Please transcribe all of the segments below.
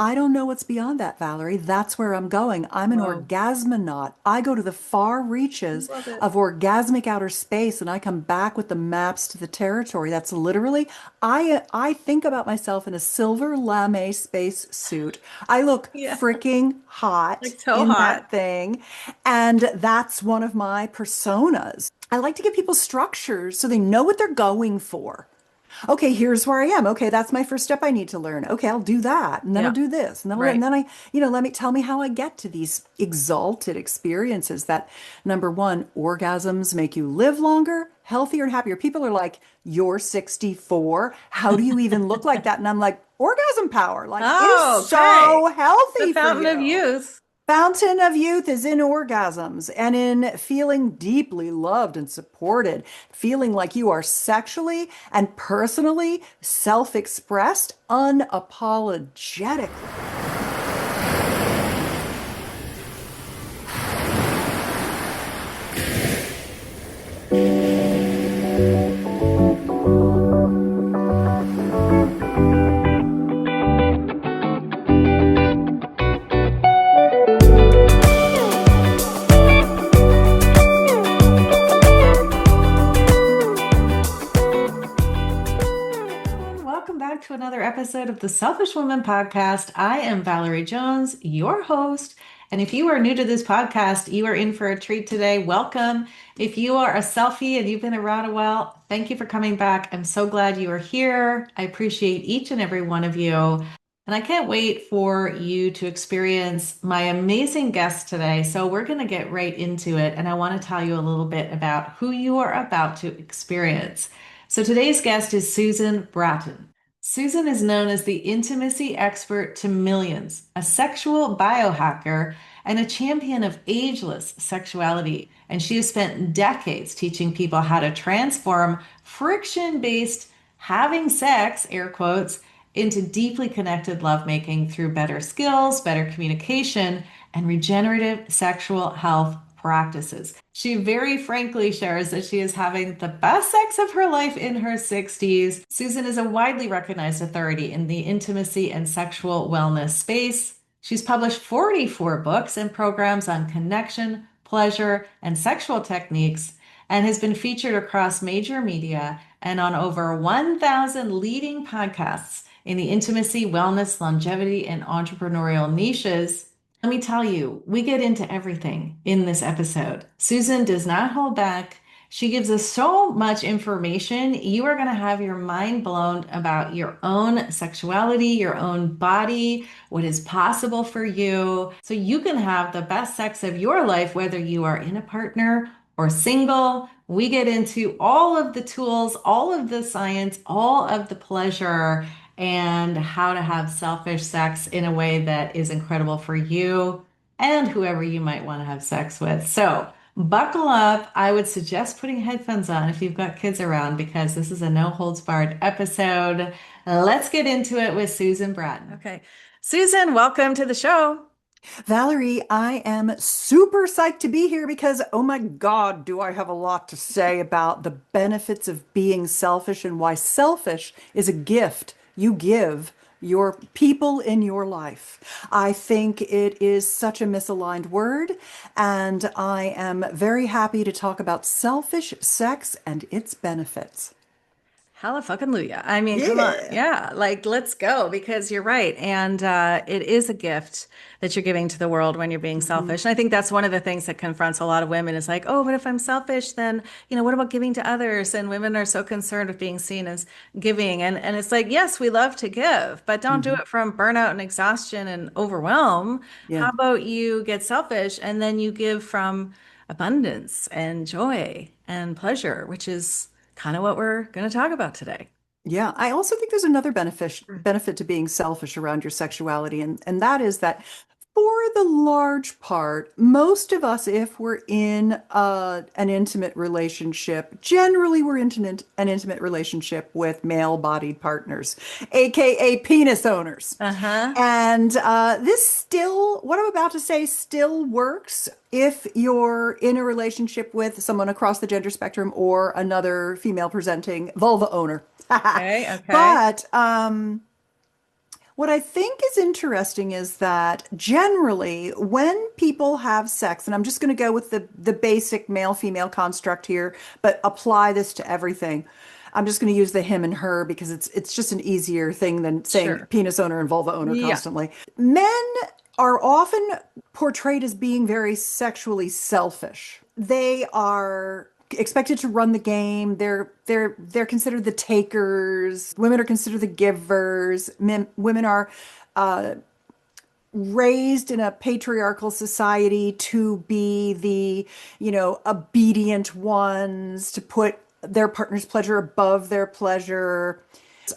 I don't know what's beyond that, Valerie. That's where I'm going. I'm an Whoa. orgasmonaut. I go to the far reaches Love it. of orgasmic outer space and I come back with the maps to the territory. That's literally, I think about myself in a silver lame space suit. I look Yeah. freaking hot Like so in hot. that thing. And that's one of my personas. I like to give people structures so they know what they're going for. Okay, here's where I am. Okay, that's my first step I need to learn. Okay, I'll do that. And then I'll Yeah. do this. And Right. then let me tell me how I get to these exalted experiences that number one, orgasms make you live longer, healthier, and happier. People are like, you're 64. How do you even look like that? And I'm like, orgasm power. Like, it is Oh, okay. so The healthy for fountain of you. youth. Fountain of youth is in orgasms and in feeling deeply loved and supported, feeling like you are sexually and personally self-expressed unapologetically. Welcome back to another episode of the Selfish Woman podcast. I am Valerie Jones, your host. And if you are new to this podcast, you are in for a treat today. Welcome. If you are a selfie and you've been around a while, thank you for coming back. I'm so glad you are here. I appreciate each and every one of you. And I can't wait for you to experience my amazing guest today. So we're going to get right into it. And I want to tell you a little bit about who you are about to experience. So today's guest is Susan Bratton. Susan is known as the intimacy expert to millions, a sexual biohacker, and a champion of ageless sexuality. And she has spent decades teaching people how to transform friction based having sex, air quotes, into deeply connected lovemaking through better skills, better communication, and regenerative sexual health practices. She very frankly shares that she is having the best sex of her life in her 60s. Susan is a widely recognized authority in the intimacy and sexual wellness space. She's published 44 books and programs on connection, pleasure, and sexual techniques, and has been featured across major media and on over 1,000 leading podcasts in the intimacy, wellness, longevity, and entrepreneurial niches. Let me tell you, we get into everything in this episode. Susan does not hold back. She gives us so much information. You are going to have your mind blown about your own sexuality, your own body, what is possible for you. So you can have the best sex of your life, whether you are in a partner or single. We get into all of the tools, all of the science, all of the pleasure, and how to have selfish sex in a way that is incredible for you and whoever you might want to have sex with. So, buckle up. I would suggest putting headphones on if you've got kids around because this is a no holds barred episode. Let's get into it with Susan Bratton. Okay. Susan, welcome to the show. Valerie, I am super psyched to be here because, oh my God, do I have a lot to say about the benefits of being selfish and why selfish is a gift you give your people in your life. I think it is such a misaligned word, and I am very happy to talk about selfish sex and its benefits. Hallelujah. I mean, come on. Yeah. Yeah, like let's go because you're right. And it is a gift that you're giving to the world when you're being Mhm. selfish. And I think that's one of the things that confronts a lot of women is like, oh, but if I'm selfish, then, what about giving to others? And women are so concerned with being seen as giving. And it's like, yes, we love to give, but don't do Mhm. it from burnout and exhaustion and overwhelm. How Yeah. about you get selfish and then you give from abundance and joy and pleasure, which is kind of what we're going to talk about today. Yeah, I also think there's another benefit to being selfish around your sexuality, and that is that for the large part, most of us, if we're in an intimate relationship, generally we're in an intimate relationship with male-bodied partners, aka penis owners. Uh-huh. And this still, what I'm about to say, still works if you're in a relationship with someone across the gender spectrum or another female presenting vulva owner. Okay, okay. But What I think is interesting is that generally when people have sex, and I'm just going to go with the basic male-female construct here, but apply this to everything. I'm just going to use the him and her because it's just an easier thing than saying Sure. penis owner and vulva owner Yeah. constantly. Men are often portrayed as being very sexually selfish. They are expected to run the game. They're considered the takers. Women are considered the givers. Women are raised in a patriarchal society to be the, obedient ones, to put their partner's pleasure above their pleasure.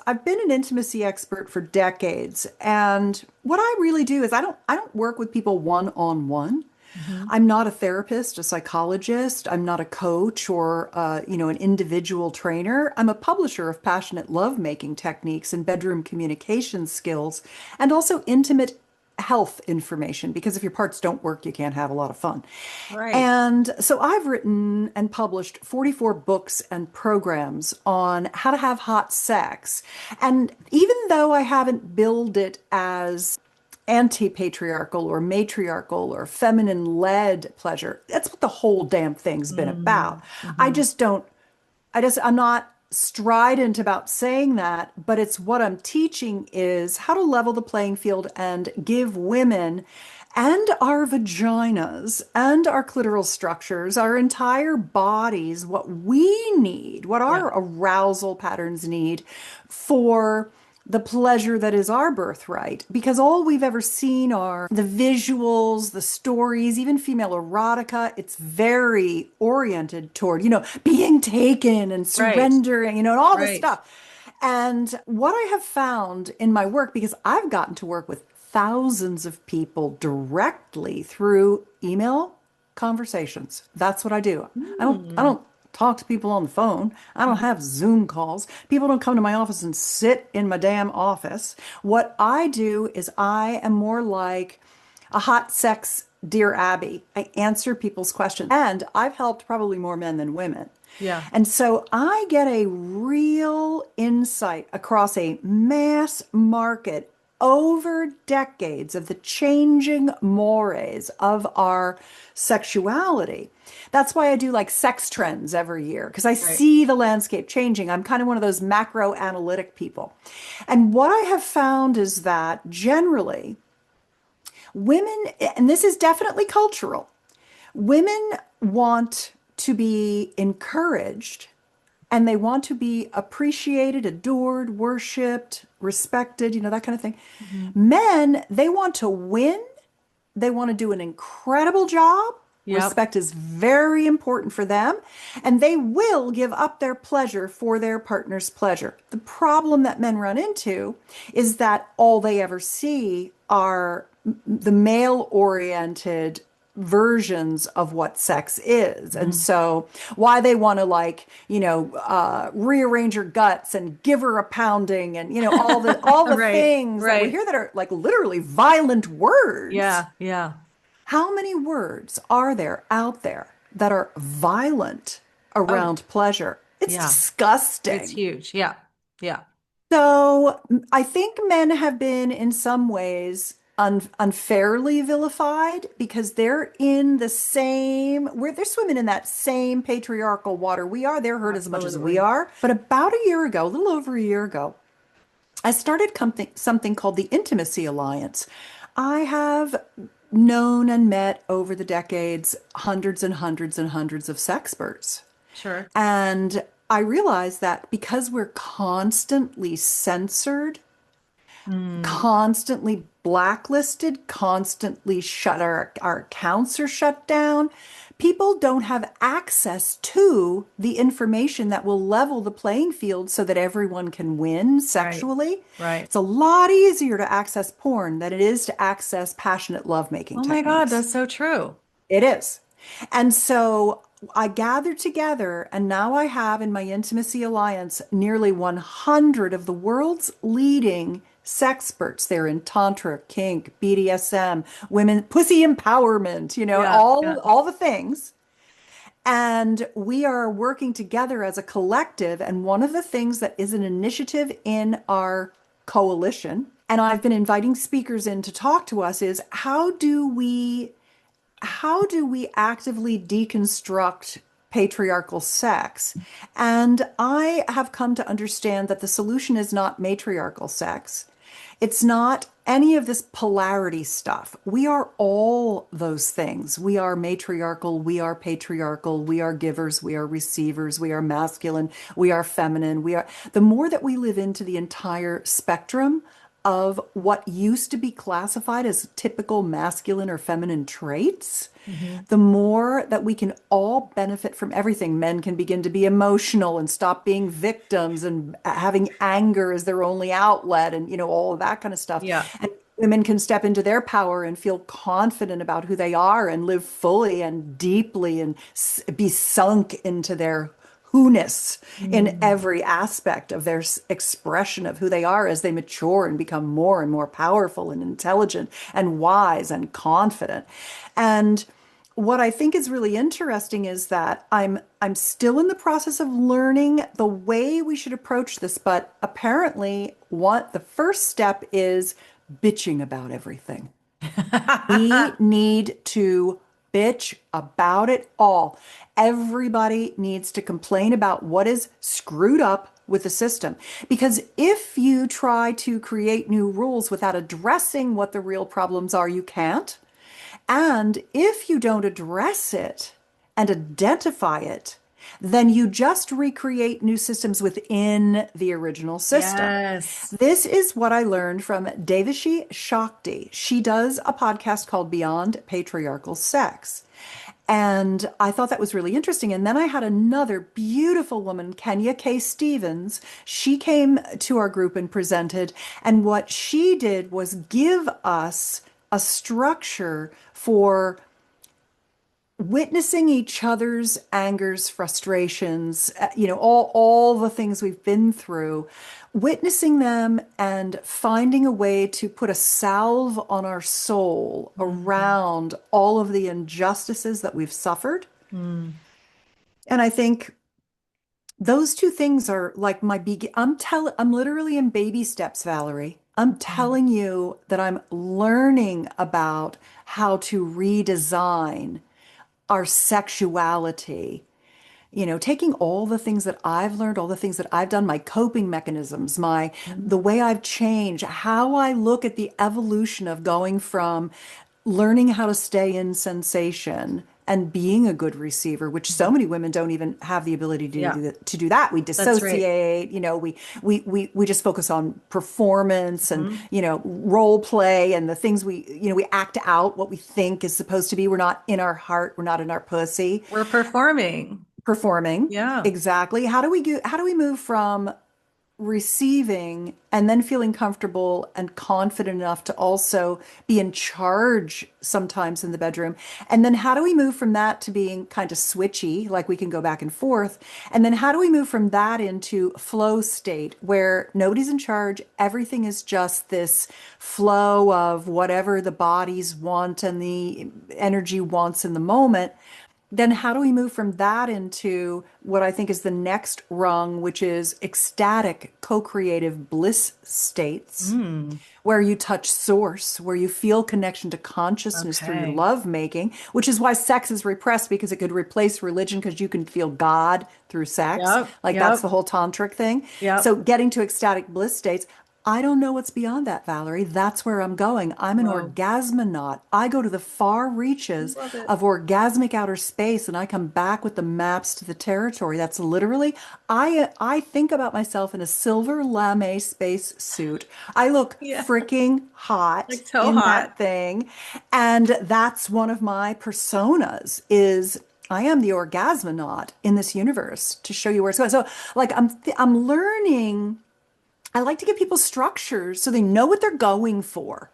I've been an intimacy expert for decades, and what I really do is I don't work with people one on one. Hmm. I'm not a therapist, a psychologist. I'm not a coach or an individual trainer. I'm a publisher of passionate lovemaking techniques and bedroom communication skills, and also intimate health information. Because if your parts don't work, you can't have a lot of fun. Right. And so I've written and published 44 books and programs on how to have hot sex. And even though I haven't billed it as anti-patriarchal or matriarchal or feminine-led pleasure, that's what the whole damn thing's been Hmm. about. I Hmm. just don't, I'm not strident about saying that, but it's what I'm teaching is how to level the playing field and give women and our vaginas and our clitoral structures, our entire bodies, what we need, what Yeah. our arousal patterns need for the pleasure that is our birthright. Because all we've ever seen are the visuals, the stories, even female erotica. It's very oriented toward, being taken and Right. surrendering, and all this Right. stuff. And what I have found in my work, because I've gotten to work with thousands of people directly through email conversations. That's what I do. I Mm. don't talk to people on the phone. I don't have Zoom calls. People don't come to my office and sit in my damn office. What I do is I am more like a hot sex Dear Abby. I answer people's questions. And I've helped probably more men than women. Yeah. And so I get a real insight across a mass market over decades of the changing mores of our sexuality. That's why I do like sex trends every year because I Right. see the landscape changing. I'm kind of one of those macro analytic people. And what I have found is that generally women, and this is definitely cultural, women want to be encouraged and they want to be appreciated, adored, worshiped, respected, that kind of thing. Hmm. Men, they want to win. They want to do an incredible job. Yep. Respect is very important for them, and they will give up their pleasure for their partner's pleasure. The problem that men run into is that all they ever see are the male-oriented versions of what sex is. And Hmm. so why they want to rearrange her guts and give her a pounding and all the Right. things that we Right. hear that are like literally violent words. Yeah. Yeah. How many words are there out there that are violent Oh, around pleasure? It's yeah. It's disgusting. huge. Yeah. Yeah. So I think men have been in some ways unfairly vilified because they're in the same, where they're swimming in that same patriarchal water we are. They're hurt as much as we Absolutely. are. But about a year ago, a little over a year ago, I started something called the Intimacy Alliance. I have known and met over the decades hundreds and hundreds and hundreds of sexperts. Sure. And I realized that because we're constantly censored, Mm. constantly blacklisted, constantly our accounts are shut down. People don't have access to the information that will level the playing field so that everyone can win Right. sexually. Right. It's a lot easier to access porn than it is to access passionate lovemaking Oh my God, techniques. that's so true. It is. And so I gathered together, and now I have in my Intimacy Alliance nearly 100 of the world's leading sexperts. They're in Tantra, kink, BDSM, women, pussy empowerment, Yeah. Yeah. all the things. And we are working together as a collective. And one of the things that is an initiative in our coalition and I've been inviting speakers in to talk to us, is how do we actively deconstruct patriarchal sex? And I have come to understand that the solution is not matriarchal sex. It's not any of this polarity stuff. We are all those things. We are matriarchal, we are patriarchal, we are givers, we are receivers, we are masculine, we are feminine. The more that we live into the entire spectrum of what used to be classified as typical masculine or feminine traits, Hmm. the more that we can all benefit from everything. Men can begin to be emotional and stop being victims and having anger as their only outlet and, all of that kind of stuff. Yeah. And women can step into their power and feel confident about who they are and live fully and deeply and be sunk into their who-ness in Mm. every aspect of their expression of who they are as they mature and become more and more powerful and intelligent and wise and confident. And what I think is really interesting is that I'm still in the process of learning the way we should approach this, but apparently what the first step is bitching about everything. We need to bitch about it all. Everybody needs to complain about what is screwed up with the system. Because if you try to create new rules without addressing what the real problems are, you can't. And if you don't address it and identify it, then you just recreate new systems within the original system. Yes. This is what I learned from Devashi Shakti. She does a podcast called Beyond Patriarchal Sex. And I thought that was really interesting. And then I had another beautiful woman, Kenya K. Stevens. She came to our group and presented. And what she did was give us a structure for witnessing each other's angers, frustrations, all the things we've been through, witnessing them and finding a way to put a salve on our soul Mm. around all of the injustices that we've suffered. Mm. And I think those two things are like I'm literally in baby steps, Valerie. I'm Mm. telling you that I'm learning about how to redesign our sexuality, taking all the things that I've learned, all the things that I've done, my coping mechanisms, the way I've changed, how I look at the evolution of going from learning how to stay in sensation and being a good receiver, which so many women don't even have the ability Yeah, to do that. We that's right. dissociate, we just focus on performance and, Mhm. role play and the things we act out what we think is supposed to be. We're not in our heart, we're not in our pussy We're performing. performing. Yeah. Exactly. How do we move from receiving and then feeling comfortable and confident enough to also be in charge sometimes in the bedroom? And then how do we move from that to being kind of switchy, like we can go back and forth? And then how do we move from that into flow state where nobody's in charge, everything is just this flow of whatever the bodies want and the energy wants in the moment? Then how do we move from that into what I think is the next rung, which is ecstatic co-creative bliss states, Mm. where you touch source, where you feel connection to consciousness through your Okay. love making, which is why sex is repressed because it could replace religion because you can feel God through sex. Yep. Like that's Yep. the whole tantric thing. So Yep. getting to ecstatic bliss states, I don't know what's beyond that, Valerie. That's where I'm going. I'm an Whoa. orgasmonaut. I go to the far reaches Love it. of orgasmic outer space and I come back with the maps to the territory. That's literally, I think about myself in a silver lame space suit. I look Yeah. freaking hot Like so in that hot. thing. And that's one of my personas is I am the orgasmonaut in this universe to show you where it's going. So like I'm learning. I like to give people structures so they know what they're going for.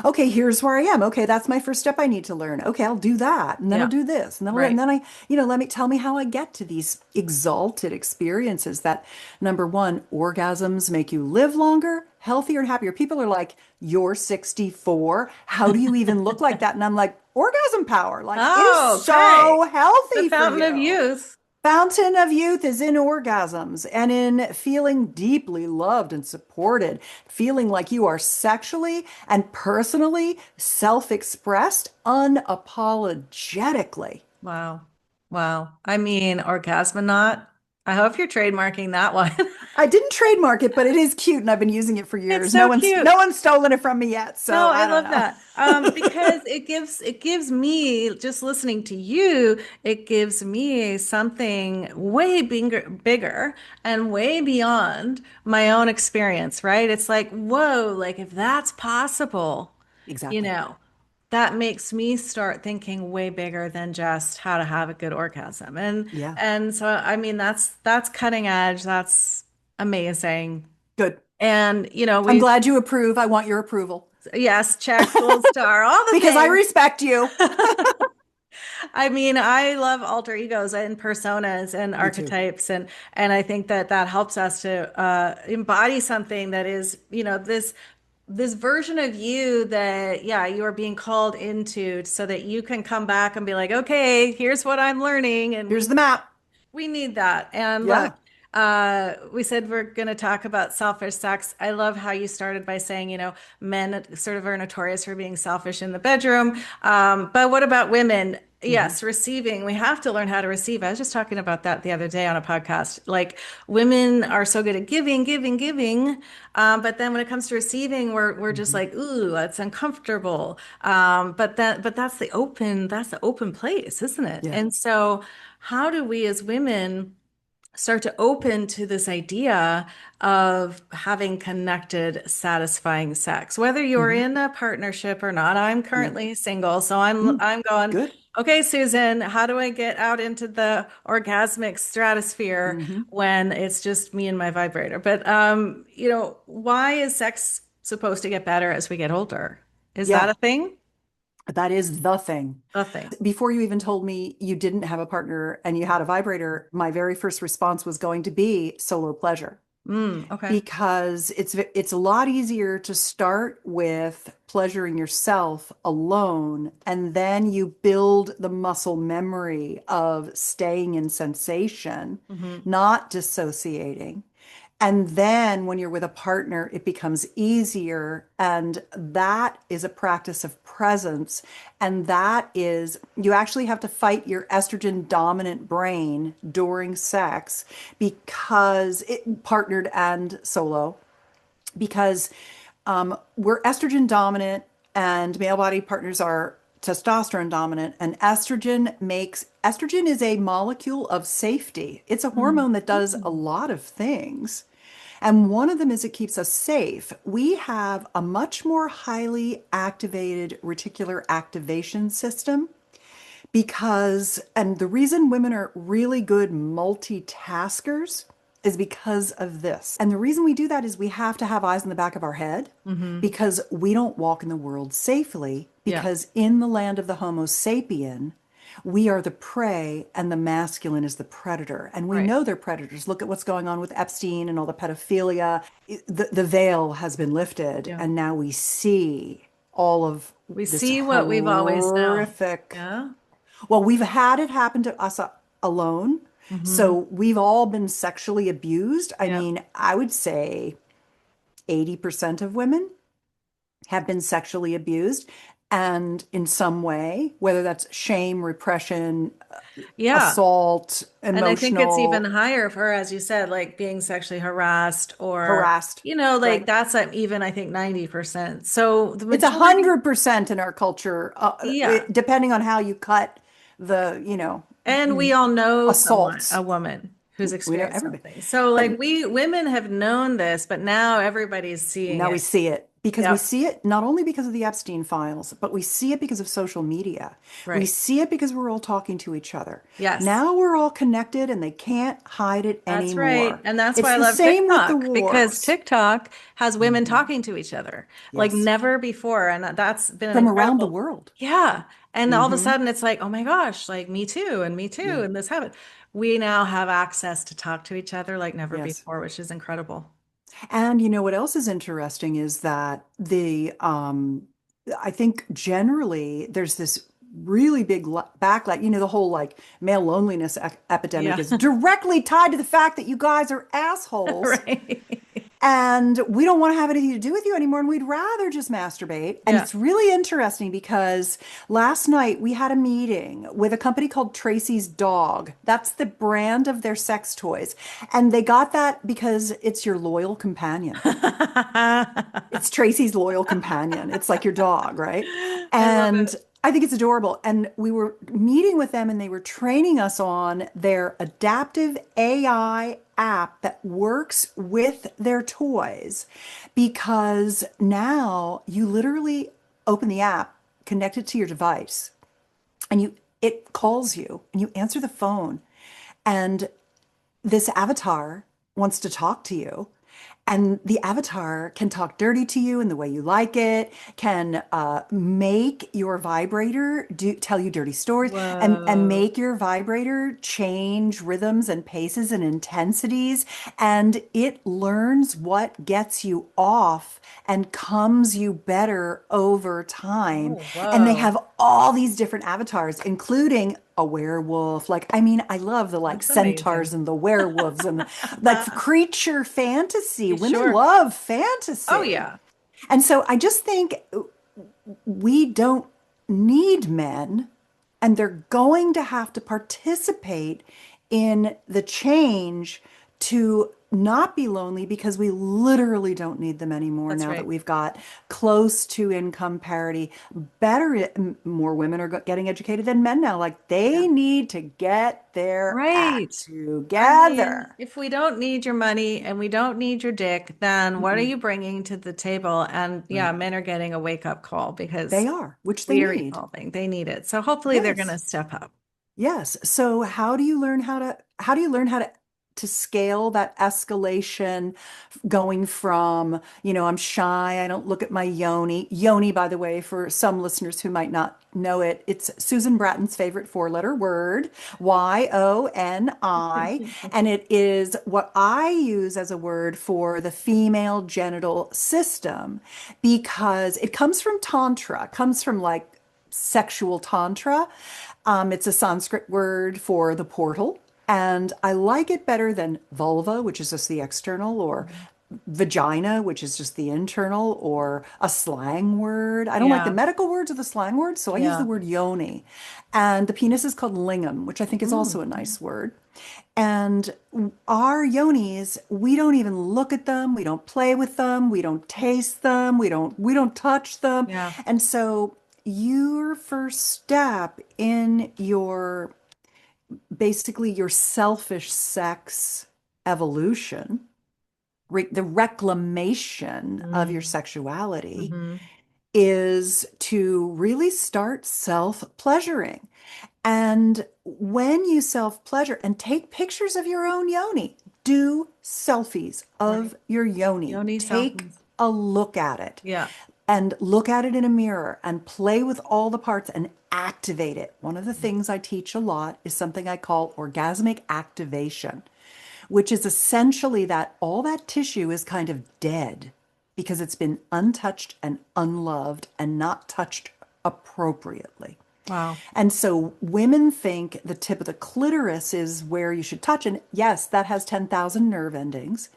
Okay, here's where I am. Okay, that's my first step I need to learn. Okay, I'll do that. And then I'll Yeah. do this. And Right. then let me tell me how I get to these exalted experiences that number one, orgasms make you live longer, healthier, and happier. People are like, you're 64. How do you even look like that? And I'm like, orgasm power. Like, it is Oh, okay. so The healthy for fountain of you. youth. fountain of youth is in orgasms and in feeling deeply loved and supported, feeling like you are sexually and personally self-expressed unapologetically. Wow. Wow. I mean, Orgasmonaut. I hope you're trademarking that one. I didn't trademark it, but it is cute and I've been using it for It's years. so No cute. one's stolen it from me yet, No, so I I don't love know. that. Because it gives me, just listening to you, it gives me something way bigger and way beyond my own experience, right? It's like, whoa, like if that's possible, you Exactly. know, that makes me start thinking way bigger than just how to have a good orgasm. Yeah. And so I mean that's cutting edge, that's amazing. Good. And I'm we glad you approve. I want your approval yes, check, gold star, all the because I things. respect you. I mean, I love alter egos and personas and Me too. archetypes, and I think that that helps us to embody something that is, this version of you that, yeah, you are being called into, so that you can come back and be like, okay, here's what I'm learning, and Here's the map. we need that. And look, Yeah. we said we're going to talk about selfish sex. I love how you started by saying, men sort of are notorious for being selfish in the bedroom. But what about women? Hmm. Yes, receiving. We have to learn how to receive. I was just talking about that the other day on a podcast. Like women are so good at giving, giving, giving. But then when it comes to receiving, we're just Hmm. like, ooh, that's uncomfortable. But that's the open place, isn't it? Yeah. And so how do we as women start to open to this idea of having connected, satisfying sex, whether you're Hmm. in a partnership or not? I'm Yeah. currently single, so I'm Mm. I'm going, Good. okay, Susan, how do I get out into the orgasmic stratosphere Hmm. when it's just me and my vibrator? But why is sex supposed to get better as we get older? Is that Yeah. a thing? That is the thing. A thing. Before you even told me you didn't have a partner and you had a vibrator, my very first response was going to be solo pleasure. Okay. Because it's a lot easier to start with pleasuring yourself alone, and then you build the muscle memory of staying in sensation, Hmm. not dissociating. And then when you're with a partner, it becomes easier. And that is a practice of presence. And that is, you actually have to fight your estrogen dominant brain during sex because it partnered and solo, because we're estrogen dominant and male body partners are testosterone dominant. And estrogen is a molecule of safety. It's a hormone that does a lot of things. And one of them is it keeps us safe. We have a much more highly activated reticular activation system because, and the reason women are really good multitaskers is because of this. And the reason we do that is we have to have eyes in the back of our head Hmm. because we don't walk in the world safely Yeah. because in the land of the Homo sapien, we are the prey and the masculine is the predator. And we Right. know they're predators. Look at what's going on with Epstein and all the pedophilia. The veil has been lifted, Yeah. and now we see all of We this see what we've always known. horrific. Yeah. Well, we've had it happen to us alone. Hmm. So we've all been sexually abused. I Yeah. mean, I would say 80% of women have been sexually abused. And in some way, whether that's shame, repression, Yeah. assault, And I think it's even emotional, higher for, as you said, like being sexually harassed or, harassed, like right? that's even, I think, 90%. So the It's a majority, 100% in our culture, yeah. depending on how you cut the And we all know someone, a assaults. woman who's We know experienced everybody. something. So like But we women have known this, but now everybody's seeing now we it. see it because we Yep. see it not only because of the Epstein files, but we see it because of social media. We Right. see it because we're all talking to each other. Yes. Now we're all connected and they can't hide it That's right. anymore. And that's why It's I the love same with the TikTok, because wars. TikTok has women Mhm. talking to each other like Yes. never before. And that's been an From around the incredible, world. yeah. And all of a Hmm. sudden it's like, oh my gosh, like me too, and me too, Yeah. and this happened. We now have access to talk to each other like never Yes. before, which is incredible. And you know what else is interesting is that I think generally there's this really big backlash. You know, the whole like male loneliness epidemic Yeah. is directly tied to the fact that you guys are assholes Right. and we don't want to have anything to do with you anymore. And we'd rather just masturbate. And Yeah. it's really interesting because last night we had a meeting with a company called Tracy's Dog. That's the brand of their sex toys. And they got that because it's your loyal companion. It's Tracy's loyal companion. It's like your dog, right? I love And it. I think it's adorable. And we were meeting with them and they were training us on their adaptive AI app that works with their toys because now you literally open the app, connect it to your device, and it calls you and you answer the phone and this avatar wants to talk to you. And the avatar can talk dirty to you in the way you like it, can make your vibrator tell you dirty stories, and Whoa. make your vibrator change rhythms and paces and intensities. And it learns what gets you off and comes you better over time. Oh, And they whoa. have all these different avatars, including a werewolf. Like, I mean, I love the like That's centaurs amazing. and the werewolves and the, like creature fantasy. You Women sure? love Oh, fantasy. yeah. And so I just think we don't need men, and they're going to have to participate in the change to not be lonely because we literally don't need them anymore That's now that right. we've got close to income parity. Better, more women are getting educated than men now. Like Yeah. they need to get their Right. act I mean, together. if we don't need your money and we don't need your dick, then what are Mm-mm. you bringing to the table? And yeah, Right. men are getting a wake up call They because are, which they we are need. evolving. They need it. So hopefully they're going to Yes. step up. Yes. So how do you learn how to scale that escalation going from, you know, I'm shy, I don't look at my yoni. Yoni, by the way, for some listeners who might not know it, it's Susan Bratton's favorite four-letter word, Yoni, and it is what I use as a word for the female genital system because it comes from tantra, comes from like sexual tantra. It's a Sanskrit word for the portal. And I like it better than vulva, which is just the external, or vagina, which is just the internal, or a slang word. I don't like the Yeah. medical words or the slang words, so I use the Yeah. word yoni. And the penis is called lingam, which I think is Mm. also a nice word. And our yonis, we don't even look at them, we don't play with them, we don't taste them, we don't touch them. Yeah. And so your first step in your basically your selfish sex evolution, the reclamation of your Mm. sexuality Hmm. is to really start self-pleasuring. And when you self-pleasure and take pictures of your own yoni, do selfies Right. of your yoni, Yoni take selfies. a look at it Yeah. and look at it in a mirror and play with all the parts and activate it. One of the things I teach a lot is something I call orgasmic activation, which is essentially that all that tissue is kind of dead because it's been untouched and unloved and not touched appropriately. Wow. And so women think the tip of the clitoris is where you should touch. And yes, that has 10,000 nerve endings.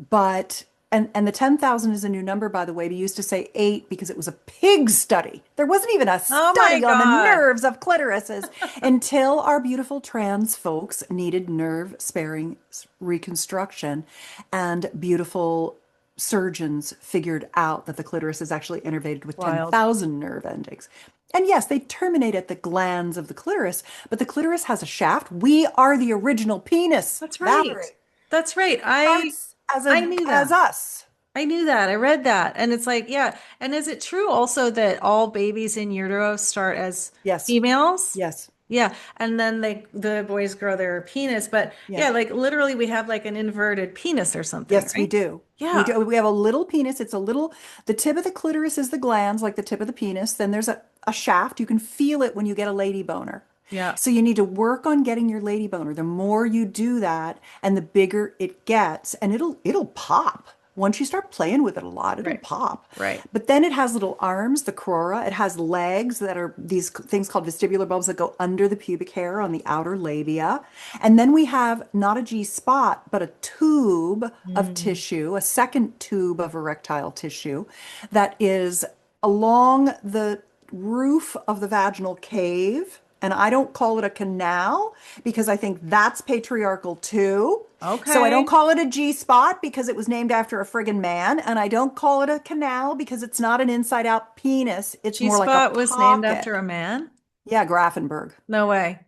But and the 10,000 is a new number, by the way. We used to say eight because it was a pig study. There wasn't even a Oh my study on the God. nerves of clitorises until our beautiful trans folks needed nerve sparing reconstruction and beautiful surgeons figured out that the clitoris is actually innervated with Wild. 10,000 nerve endings. And yes, they terminate at the glands of the clitoris, but the clitoris has a shaft. We are the original penis, That's right. Valerie. That's right. Starts I knew as that. us. I knew that. I read that. And it's like, yeah. And is it true also that all babies in utero start as Yes. females? Yes. Yeah. And then the boys grow their penis. But yeah, Yes. like literally we have like an inverted penis or something, Yes, we right? do. We Yeah. do. We have a little penis. It's a little, the tip of the clitoris is the glands, like the tip of the penis. Then there's a shaft. You can feel it when you get a lady boner. Yeah. So you need to work on getting your lady boner. The more you do that and the bigger it gets, and it'll pop. once you start playing with it a lot, it'll Right. pop. Right. But then it has little arms, the crura. It has legs that are these things called vestibular bulbs that go under the pubic hair on the outer labia. And then we have not a G spot, but a tube of Mm. tissue, a second tube of erectile tissue that is along the roof of the vaginal cave. And I don't call it a canal because I think that's patriarchal too. So I don't Okay. call it a G spot because it was named after a friggin' man. And I don't call it a canal because it's not an inside out penis. It's more like a G-spot was named after pocket. a man? Yeah, Grafenberg. No way.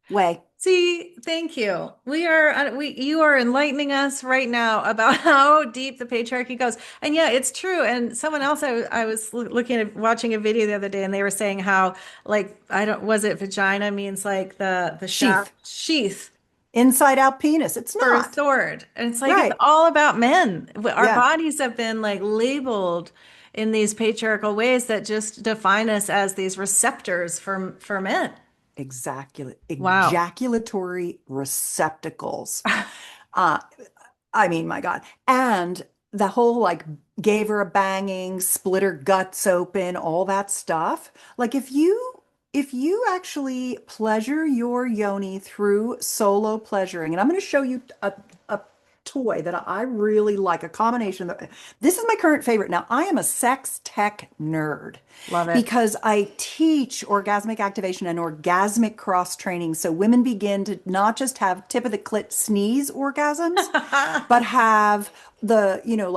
Way. See, thank you. You are enlightening us right now about how deep the patriarchy goes. And yeah, it's true. And someone else, I was looking at watching a video the other day, and they were saying how, like, I don't, was it vagina means like the shaft Sheath. sheath Inside out penis. It's for a not. sword. And it's like it's Right. all about men. Our Yeah. bodies have been like labeled in these patriarchal ways that just define us as these receptors for men. Wow. Ejaculatory receptacles. Uh, I mean, my God. And the whole like gave her a banging, split her guts open, all that stuff. Like if you actually pleasure your yoni through solo pleasuring, and I'm going to show you a toy that I really like, a combination that this is my current favorite. Now, I am a sex tech nerd Love it. because I teach orgasmic activation and orgasmic cross training. So women begin to not just have tip of the clit sneeze orgasms, but have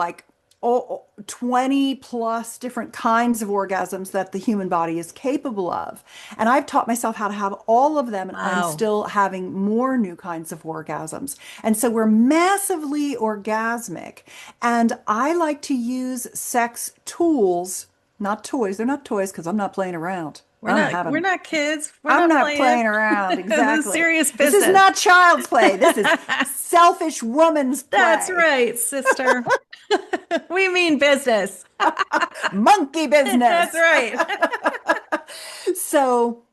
like all 20 plus different kinds of orgasms that the human body is capable of. And I've taught myself how to have all of them, and I'm Wow. still having more new kinds of orgasms. And so we're massively orgasmic. And I like to use sex tools, not toys. They're not toys because I'm not playing around. I'm We're having not kids. We're I'm not not playing. playing around. This is Exactly. serious This is business. not child's play. This is selfish woman's That's play. right, sister. We mean business. Monkey That's business. right. So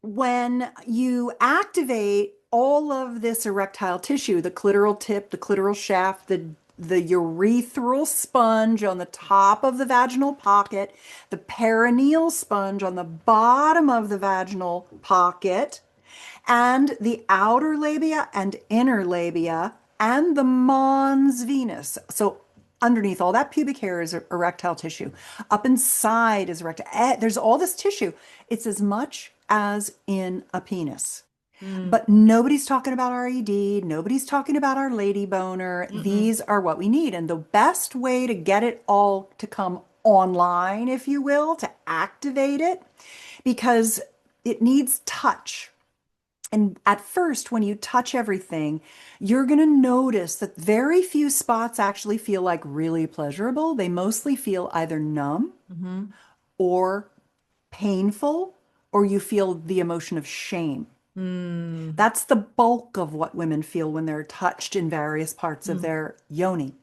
when you activate all of this erectile tissue, the clitoral tip, the clitoral shaft, the urethral sponge on the top of the vaginal pocket, the perineal sponge on the bottom of the vaginal pocket, and the outer labia and inner labia, and the mons venus. So underneath all that pubic hair is erectile tissue. Up inside is erectile. There's all this tissue. It's as much as in a penis. Mm, But nobody's talking about our ED. Nobody's talking about our lady boner. mm-mm. These are what we need. And the best way to get it all to come online, if you will, to activate it, because it needs touch. And at first, when you touch everything, you're going to notice that very few spots actually feel like really pleasurable. They mostly feel either numb Mm-hmm. or painful, or you feel the emotion of shame. Mm, That's the bulk of what women feel when they're touched in various parts of mm, their yoni.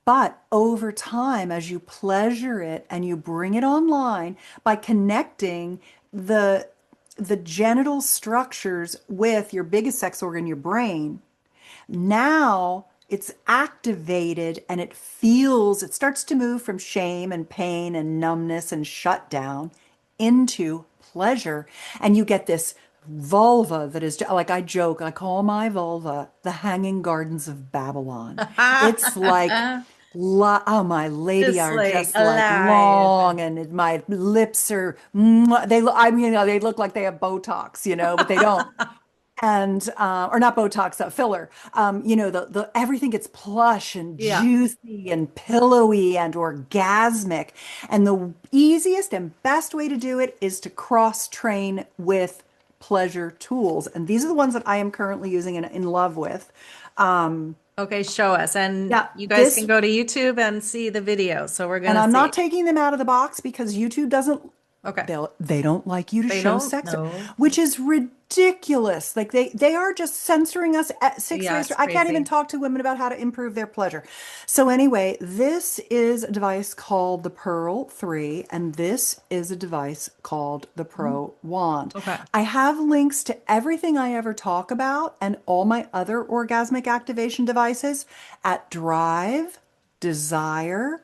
But over time, as you pleasure it and you bring it online by connecting the the genital structures with your biggest sex organ, your brain, now it's activated and it starts to move from shame and pain and numbness and shutdown into pleasure. And you get this vulva that is like I joke, I call my vulva the Hanging Gardens of Babylon. It's like, oh, my labia just are like just like alive. long, and my lips are, I mean, they look like they have Botox, but they don't. And or not Botox, filler. The everything gets plush and Yeah. juicy and pillowy and orgasmic. And the easiest and best way to do it is to cross train with pleasure tools. And these are the ones that I am currently using and in love with. Um, Okay, show us. And yeah, you guys can this, go to YouTube and see the video. So we're and gonna I'm not see. taking them out of the box because YouTube doesn't Okay. they don't like you to They show don't sex, know. which is ridiculous. Like they are just censoring us at six Yeah, ways. it's I can't even crazy. talk to women about how to improve their pleasure. So anyway, this is a device called the Pearl 3, and this is a device called the Mhm. Pro Wand. Okay. I have links to everything I ever talk about and all my other orgasmic activation devices at drive.orgasms.com. drivedesire.com.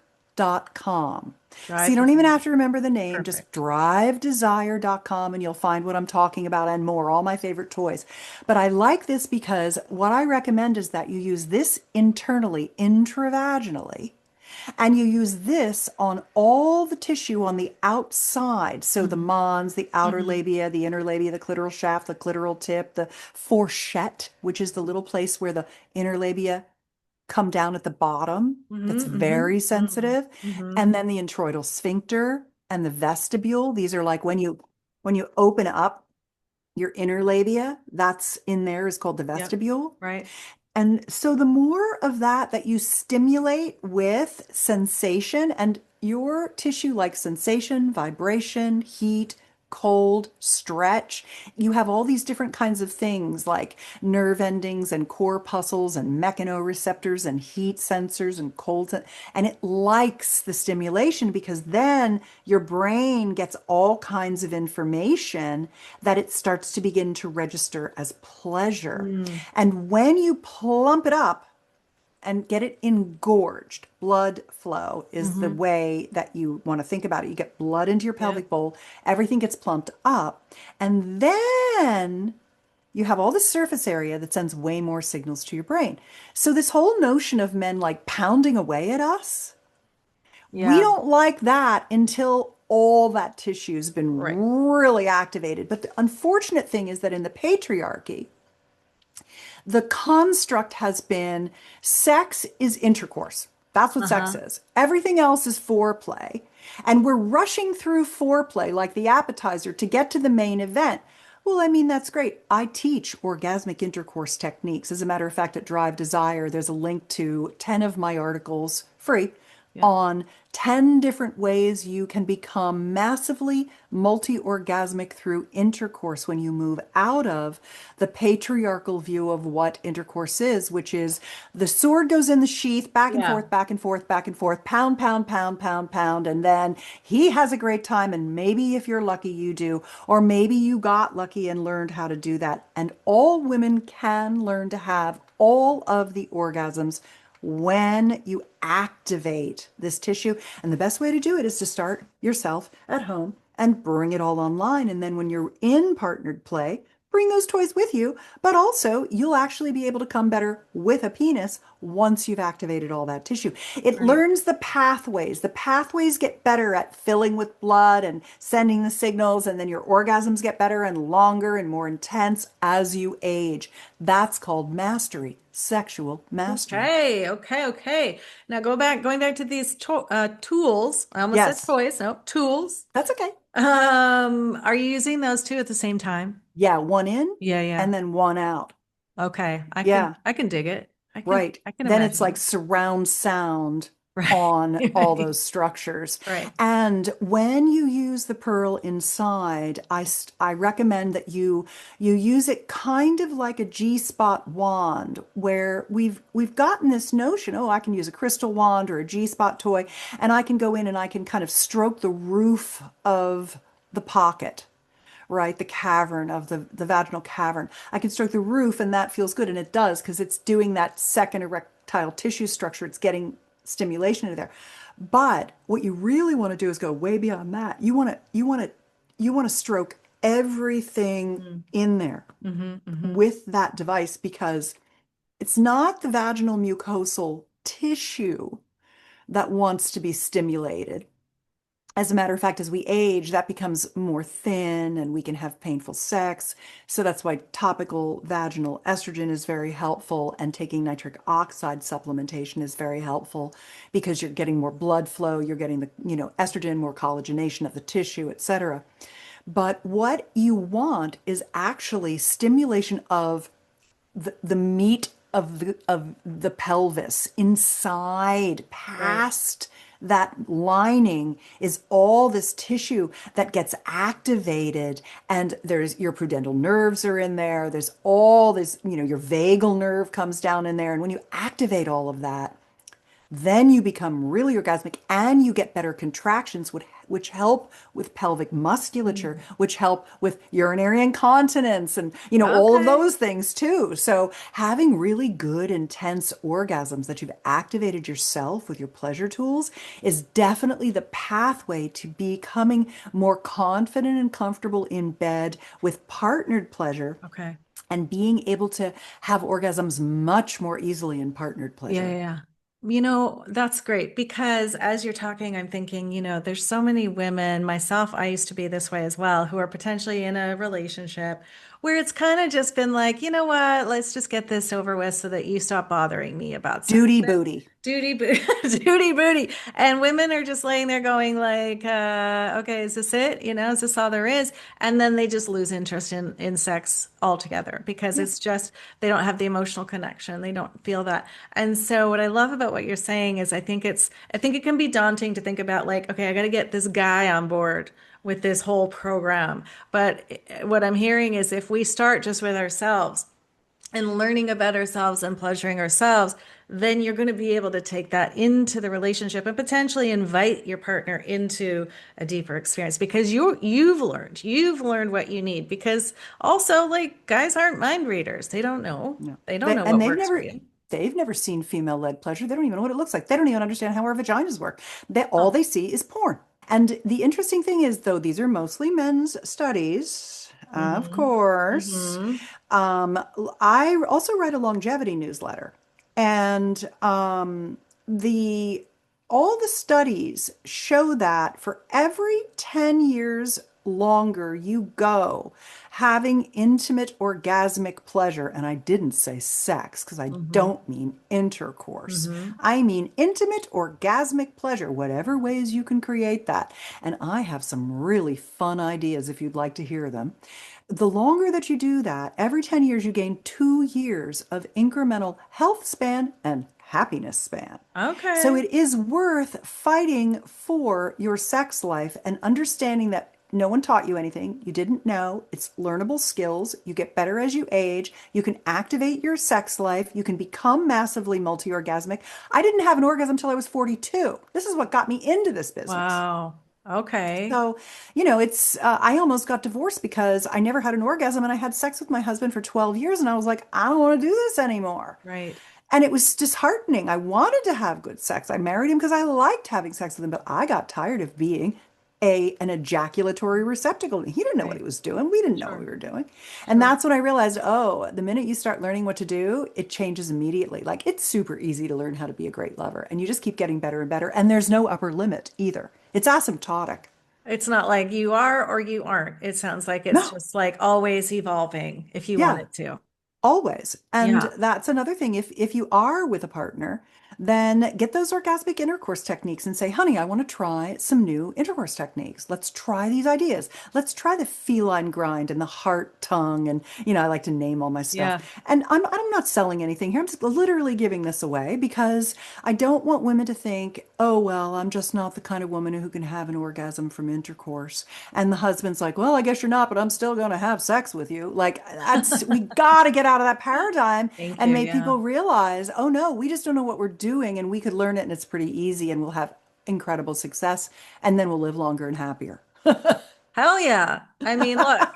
So you Drive don't even design. have to remember the name, just Perfect. drivedesire.com and you'll find what I'm talking about and more, all my favorite toys. But I like this because what I recommend is that you use this internally, intravaginally, and you use this on all the tissue on the outside. So the Hmm. mons, the outer Hmm. labia, the inner labia, the clitoral shaft, the clitoral tip, the fourchette, which is the little place where the inner labia come down at the bottom. That's Hmm. Hmm. very sensitive. Hmm. And then the introital sphincter and the vestibule. These are like when you open up your inner labia, that's in there is called the Yep. vestibule. Right. And so the more of that you stimulate with sensation, and your tissue likes sensation, vibration, heat, cold, stretch. You have all these different kinds of things like nerve endings and corpuscles and mechanoreceptors and heat sensors and and it likes the stimulation because then your brain gets all kinds of information that it starts to begin to register as pleasure. Mm. And when you plump it up and get it engorged, blood flow is the Hmm. way that you want to think about it. You get blood into your Yep. pelvic bowl, everything gets plumped up, and then you have all this surface area that sends way more signals to your brain. So, this whole notion of men like pounding away at us, we Yeah. don't like that until all that tissue has Right. been really activated. But the unfortunate thing is that in the patriarchy, the construct has been sex is intercourse. That's what sex Uh-huh. is. Everything else is foreplay. And we're rushing through foreplay like the appetizer to get to the main event. Well, I mean, that's great. I teach orgasmic intercourse techniques. As a matter of fact, at Drive Desire, there's a link to 10 of my articles, free, Yep. on 10 different ways you can become massively multi-orgasmic through intercourse when you move out of the patriarchal view of what intercourse is, which is the sword goes in the sheath, back and Yeah. forth, back and forth, back and forth, pound, pound, pound, pound, pound, and then he has a great time, and maybe if you're lucky, you do, or maybe you got lucky and learned how to do that. And all women can learn to have all of the orgasms when you activate this tissue. And the best way to do it is to start yourself at home and bring it all online. And then when you're in partnered play, bring those toys with you, but also you'll actually be able to come better with a penis once you've activated all that tissue. It Right. learns the pathways. The pathways get better at filling with blood and sending the signals, and then your orgasms get better and longer and more intense as you age. That's called mastery, sexual mastery. Okay, okay, okay. Now going back to these tools. I almost said Yes, toys. No, tools. that's okay. Are you using those two at the same time? Yeah, one in Yeah, yeah. and then one out. Okay. Yeah. I can dig it. Right. I can Then it's imagine like it. surround sound Right. on all Right. those structures. Right. And when you use the pearl inside, I recommend that you use it kind of like a G-spot wand, where we've gotten this notion, oh, I can use a crystal wand or a G-spot toy, and I can go in and I can kind of stroke the roof of the pocket, right? The cavern of the vaginal cavern. I can stroke the roof and that feels good. And it does because it's doing that second erectile tissue structure. It's getting stimulation into there. But what you really want to do is go way beyond that. You want to stroke everything Mm. in there Hmm. Hmm. with that device because it's not the vaginal mucosal tissue that wants to be stimulated. As a matter of fact, as we age, that becomes more thin and we can have painful sex. So that's why topical vaginal estrogen is very helpful and taking nitric oxide supplementation is very helpful because you're getting more blood flow, you're getting the estrogen, more collagenation of the tissue, etc. But what you want is actually stimulation of the meat of the pelvis inside Right. past that lining is all this tissue that gets activated, and there's your pudendal nerves are in there, there's all this, your vagal nerve comes down in there, and when you activate all of that, then you become really orgasmic and you get better contractions, which help with pelvic musculature, which help with urinary incontinence and, all of Okay. those things too. So having really good, intense orgasms that you've activated yourself with your pleasure tools is definitely the pathway to becoming more confident and comfortable in bed with partnered pleasure Okay. and being able to have orgasms much more easily in partnered Yeah, pleasure. yeah, yeah. That's great because as you're talking, I'm thinking, there's so many women, myself, I used to be this way as well, who are potentially in a relationship where it's kind of just been like, you know what, let's just get this over with so that you stop bothering me about sex. Duty booty. Duty booty, duty booty. And women are just laying there going like, okay, is this it? Is this all there is? And then they just lose interest in sex altogether because Yeah. it's just they don't have the emotional connection. They don't feel that. And so what I love about what you're saying is I think it can be daunting to think about like, okay, I got to get this guy on board with this whole program. But what I'm hearing is if we start just with ourselves and learning about ourselves and pleasuring ourselves, then you're going to be able to take that into the relationship and potentially invite your partner into a deeper experience because you've learned what you need because also like guys aren't mind readers. They don't know. No. They don't They, know and what they've works for never you. they've never seen female-led pleasure. They don't even know what it looks like. They don't even understand how our vaginas work. All Oh. they see is porn. And the interesting thing is, though, these are mostly men's studies, of Mm-hmm. course. Mm-hmm. Um, I also write a longevity newsletter, and the all the studies show that for every 10 years longer you go having intimate orgasmic pleasure, and I didn't say sex because I Mm-hmm. don't mean intercourse. Mm-hmm. I mean intimate orgasmic pleasure, whatever ways you can create that. And I have some really fun ideas if you'd like to hear them. The longer that you do that, every 10 years, you gain 2 years of incremental health span and happiness span. So Okay. it is worth fighting for your sex life and understanding that no one taught you anything. You didn't know. It's learnable skills. You get better as you age. You can activate your sex life. You can become massively multi-orgasmic. I didn't have an orgasm until I was 42. This is what got me into this business. Wow. Okay. So, I almost got divorced because I never had an orgasm and I had sex with my husband for 12 years and I was like, I don't want to do this anymore. Right. And it was disheartening. I wanted to have good sex. I married him because I liked having sex with him, but I got tired of being an ejaculatory receptacle. He didn't know what he Right. was doing. We didn't know what we Sure. were doing. And Sure. that's when I realized, oh, the minute you start learning what to do, it changes immediately. Like it's super easy to learn how to be a great lover, and you just keep getting better and better. And there's no upper limit either. It's asymptotic. It's not like you are or you aren't. It sounds like it's No, just like always evolving if you want yeah. it to. Always. And Yeah. that's another thing. If you are with a partner, then get those orgasmic intercourse techniques and say, honey, I want to try some new intercourse techniques. Let's try these ideas. Let's try the feline grind and the heart tongue. And, I like to name all my stuff. Yeah. And I'm not selling anything here. I'm just literally giving this away because I don't want women to think, oh, well, I'm just not the kind of woman who can have an orgasm from intercourse. And the husband's like, well, I guess you're not, but I'm still going to have sex with you. Like, we got to get out of that paradigm Thank and you. make Yeah. people realize, oh no, we just don't know what we're doing and we could learn it and it's pretty easy and we'll have incredible success and then we'll live longer and happier. Hell yeah. I mean, look,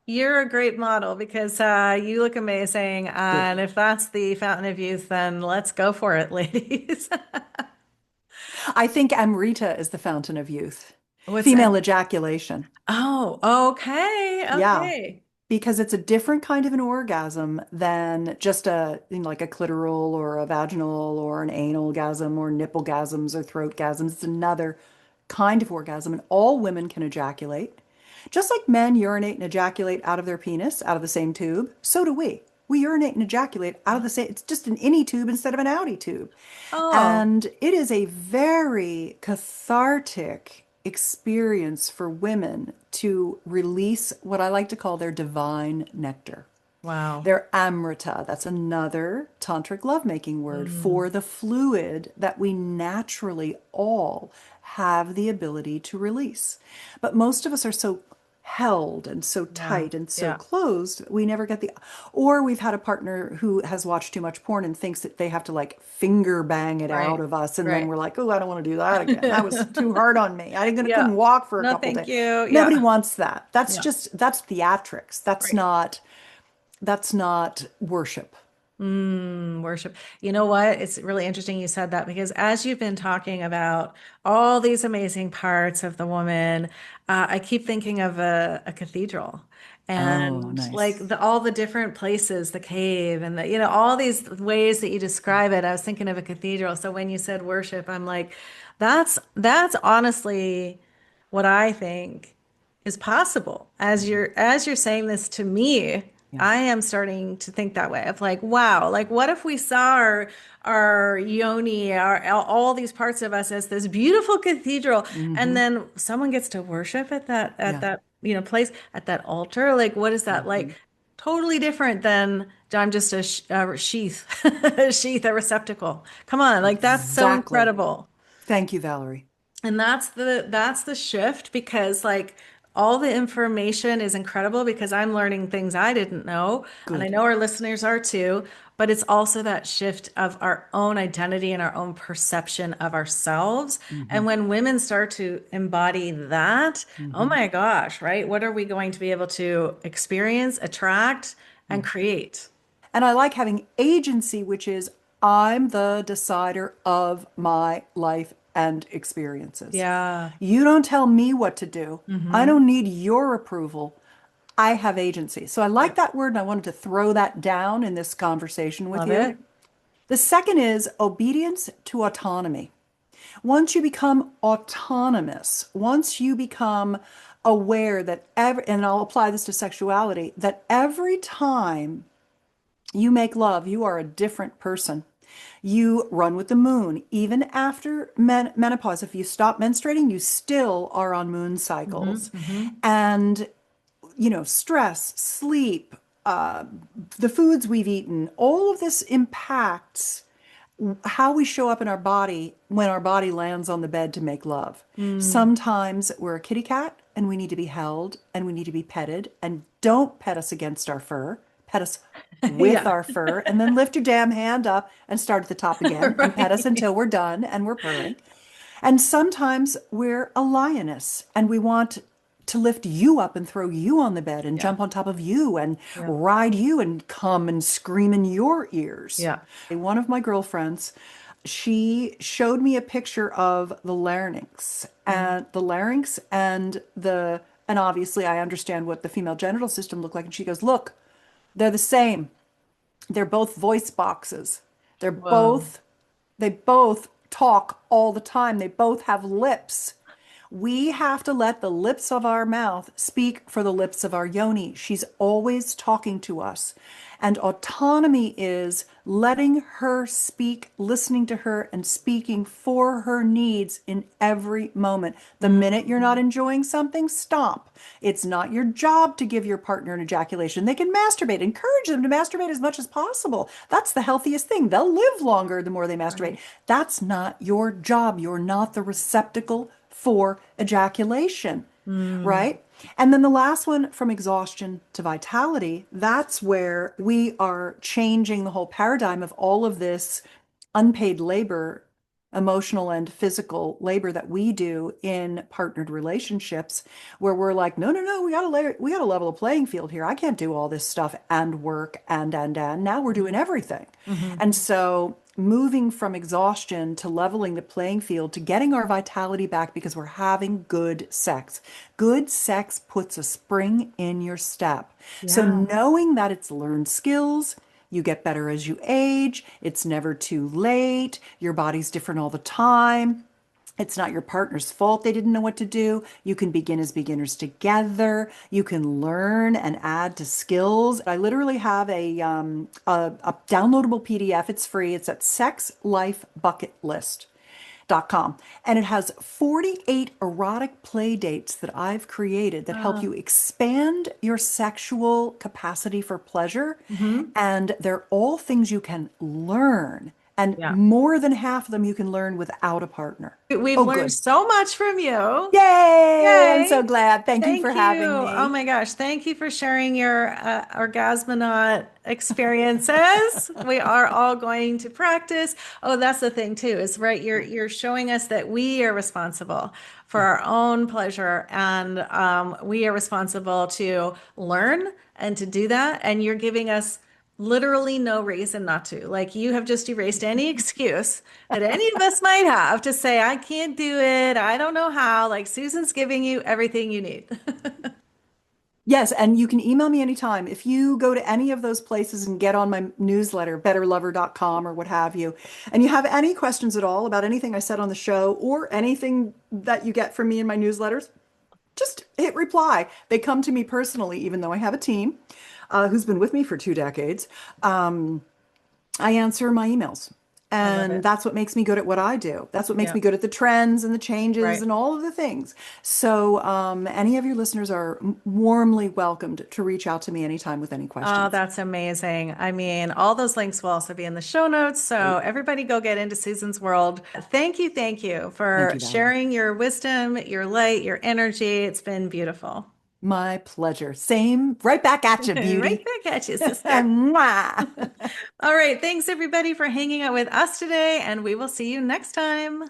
you're a great model because you look amazing. Thank And you. if that's the fountain of youth, then let's go for it, ladies. I think Amrita is the fountain of youth. What's Female that? ejaculation. Oh, okay. Yeah. Okay. Because it's a different kind of an orgasm than just like a clitoral or a vaginal or an anal gasm or nipple gasms or throat gasms. It's another kind of orgasm, and all women can ejaculate. Just like men urinate and ejaculate out of their penis, out of the same tube, so do we. We urinate and ejaculate out of the same, it's just an innie tube instead of an outie tube. Oh, And it is a very cathartic experience for women to release what I like to call their divine nectar. wow. Their amrita, that's another tantric lovemaking word Mm. for the fluid that we naturally all have the ability to release. But most of us are so held and so Yeah. tight and so Yeah. closed, we never get the, or we've had a partner who has watched too much porn and thinks that they have to like finger bang it out Right. of us. And then Right. we're like, oh, I don't want to do that again. That was too hard on me. Yeah. couldn't walk for a No, couple thank days. you. Nobody Yeah. wants that. Yeah. That's theatrics. Right. That's not worship. Worship. You know what? It's really interesting you said that because as you've been talking about all these amazing parts of the woman, I keep thinking of a cathedral Oh, and like nice. all the different places, the cave and all these ways that you describe it. I was thinking of a cathedral. So when you said worship, I'm like, that's honestly what I think is possible. Mhm. As you're saying this to me, Yeah. I am starting to think that way of like, wow, like what if we saw our yoni, our all these parts of us as this beautiful cathedral, and Hmm. then someone gets to worship at Yeah. that place at that altar. Like, what is that Hmm. like? Totally different than I'm just a sheath, a sheath, a receptacle. Come on, like that's so Exactly. incredible. Thank you, Valerie. And that's the shift because like all the information is incredible because I'm learning things I didn't know and I Good. know our listeners are too, but it's also that shift of our own identity and our own perception of ourselves. Hmm. And when women start to embody that, oh Hmm. my gosh, right? What are we going to be able to experience, attract, and create? And I like having agency, which is I'm the decider of my life and experiences. Yeah. You don't tell me what to do. I Mm-hmm. don't need your approval. I have agency. So I like Yep. that word and I wanted to throw that down in this conversation with Love you. it. The second is obedience to autonomy. Once you become autonomous, once you become aware that and I'll apply this to sexuality, that every time you make love, you are a different person. You run with the moon. Even after menopause, if you stop menstruating, you still are on moon Mm-hmm. cycles. Mm-hmm. And, stress, sleep, the foods we've eaten, all of this impacts how we show up in our body when our body lands on the bed to make love. Mm. Sometimes we're a kitty cat and we need to be held and we need to be petted. And don't pet us against our fur, pet us with Yeah. our fur, and then lift your damn hand up and start at the top again and pet us Right. until we're done and we're purring. And sometimes we're a lioness and we want to lift you up and throw you on the bed and Yeah. jump on top of you and Yeah. ride you and come and scream in your ears. Yeah. One of my girlfriends, she showed me a picture of the larynx and obviously I understand what the female genital system looked like. And she goes, look, they're the same. They're both voice boxes. They're Whoa. both they both talk all the time. They both have lips. We have to let the lips of our mouth speak for the lips of our yoni. She's always talking to us. And autonomy is letting her speak, listening to her, and speaking for her needs in every moment. The minute you're not Mhm. enjoying something, stop. It's not your job to give your partner an ejaculation. They can masturbate. Encourage them to masturbate as much as possible. That's the healthiest thing. They'll live longer the more they masturbate. Right. That's not your job. You're not the receptacle for ejaculation, Mm. right? And then the last one, from exhaustion to vitality, that's where we are changing the whole paradigm of all of this unpaid labor, emotional and physical labor that we do in partnered relationships, where we're like, no, no, no, we got to level a playing field here. I can't do all this stuff and work and now we're doing Mhm. everything. Mhm. And so moving from exhaustion to leveling the playing field to getting our vitality back because we're having good sex. Good sex puts a spring in your step. So Yeah. knowing that it's learned skills, you get better as you age. It's never too late. Your body's different all the time. It's not your partner's fault they didn't know what to do. You can begin as beginners together. You can learn and add to skills. I literally have a downloadable PDF. It's free. It's at sexlifebucketlist.com. And it has 48 erotic play dates that I've created that help Ah. you expand your sexual capacity for pleasure. Mhm. And they're all things you can learn And Yeah. more than half of them you can learn without a partner. We've Oh, learned good. so much from you. Yay! I'm so Yay. glad. Thank you for Thank you. having Oh me. my gosh. Thank you for sharing your orgasmonaut experiences. We are all going to practice. Oh, that's the thing too, is right. You're showing us that we are responsible for Yeah. our own pleasure and we are responsible to learn and to do that. And you're giving us literally no reason not to. Like you have just erased any excuse that any of us might have to say, I can't do it. I don't know how. Like Susan's giving you everything you need. Yes, and you can email me anytime. If you go to any of those places and get on my newsletter, betterlover.com or what have you, and you have any questions at all about anything I said on the show or anything that you get from me in my newsletters, just hit reply. They come to me personally, even though I have a team who's been with me for 2 decades. I answer my emails. I love And it. that's what makes me good at what I do. That's what makes Yeah. me good at the trends and the changes Right. and all of the things. So, any of your listeners are warmly welcomed to reach out to me anytime with any Oh, questions. that's amazing. I mean, all those links will also be in the show notes. So Great. everybody go get into Susan's world. Thank you Thank for you, Valerie. sharing your wisdom, your light, your energy. It's been beautiful. My pleasure. Same, right back at you, Right beauty. back at you, sister. Mwah. All right. Thanks everybody for hanging out with us today, and we will see you next time.